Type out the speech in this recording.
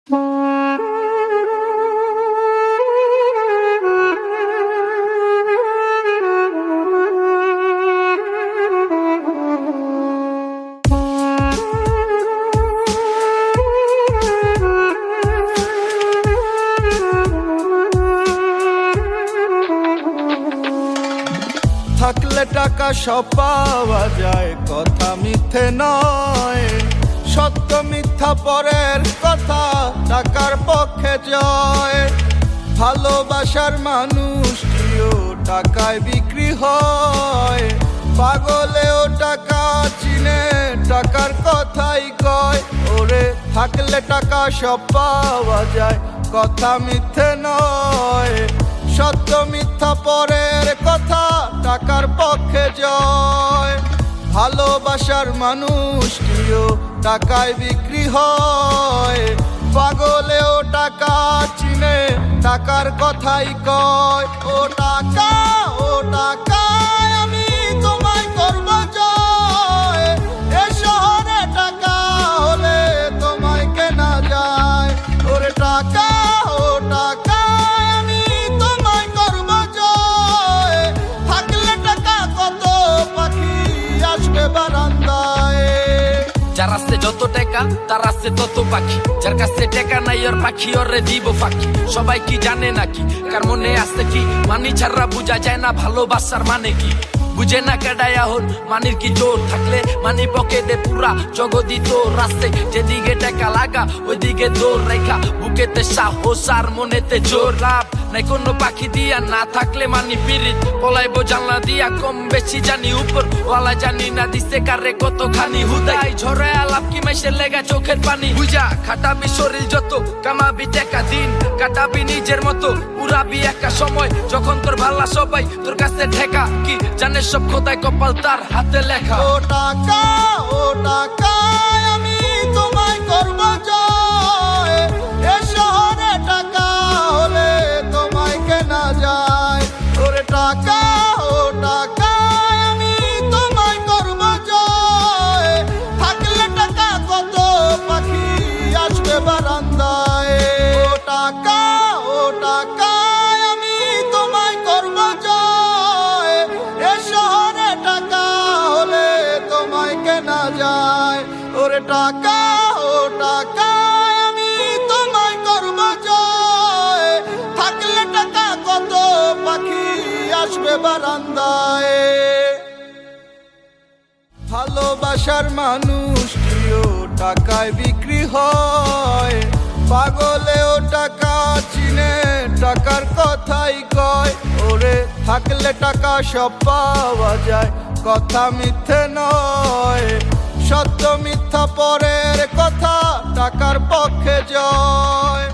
থাকলে টাকা সব পাওয়া যায়, কথা মিথ্যে নয়। সত্য মিথ্যা পরের কথা, টাকার পক্ষে জয়। ভালোবাসার মানুষটিও টাকায় বিক্রি হয়। পাগলেও টাকা চিনে, টাকার কথাই কয়। ওরে থাকলে টাকা সব পাওয়া যায়, কথা মিথ্যে নয়। সত্য মিথ্যা পরের কথা, টাকার পক্ষে জয়। ভালোবাসার মানুষটিও টাকায় বিক্রি হয়। পাগলেও টাকা চিনে, টাকার কথাই কয়। ও টাকা, ও টাকা, আমি তোমায় করব জয়। এ শহরে টাকা হলে তোমায় কেনা যায়। ওরে টাকা, ও টাকা, আমি তোমায় করব জয়। থাকলে টাকা কত পাখি আসবে বারান্দায়। যার আছে যত টাকা তার আছে তত পাখি, যার কাছে টাকা নাই ওর পাখি ওরে দিব ফাঁকি। সবাই কি জানে নাকি কার মনে আছে কি, মানি ছাড়া বুঝা যায় না ভালোবাসার মানে কি। বুঝে না কেডায় এখন মানির কি জোর, থাকলে মানি পকেটে পুরা জগদি তোর। রাস্তে যেদিকে টাকা লাগা ওইদিকে দৌড় রেখা, বুকেতে সাহস আর মনেতে জোর। লাভ নাই কোনো পাখি দিয়া, না থাকলে মানি পিরিত। পলাইবো জানলা দিয়া, কম বেশি জানি উপর ওয়ালা জানি না দিছে কারে কতখানি। হুদাই ঝরে আলাপ কি মাইসের লেগা চোখের পানি। বুঝা খাটাবি শরীর যত, কামাবি টাকা দিন কাটাবি নিজের মতো। উড়াবি একা সময় যখন তোর ভালা সবাই তোর কাছে ঠেকা। কি জানে সব খোদাই কপাল তার হাতে লেখা। ও টাকা, ও টাকা, আমি তোমায় করব জয়। এ শহরে টাকা হলে তোমায় কেনা যায়। ওরে টাকা, ও টাকা, আমি তোমায় করব জয়। থাকলে টাকা কত পাখি আসবে বারান্দায়। ও টাকা, ও টাকা, আমি তোমায় করব জয়। এ শহরে টাকা হলে তোমায় কেনা যায়। ওরে টাকা, ও টাকা, আমি তোমায় করব জয়। থাকলে টাকা কত পাখি আসবে বারান্দায়। ভালোবাসার মানুষটিও টাকায় বিক্রি হয়। পাগলেও টাকা চিনে, টাকার কথাই কয়। ওরে থাকলে টাকা সব পাওয়া যায়, কথা মিথ্যে নয়। সত্য মিথ্যা পরের কথা, টাকার পক্ষে জয়।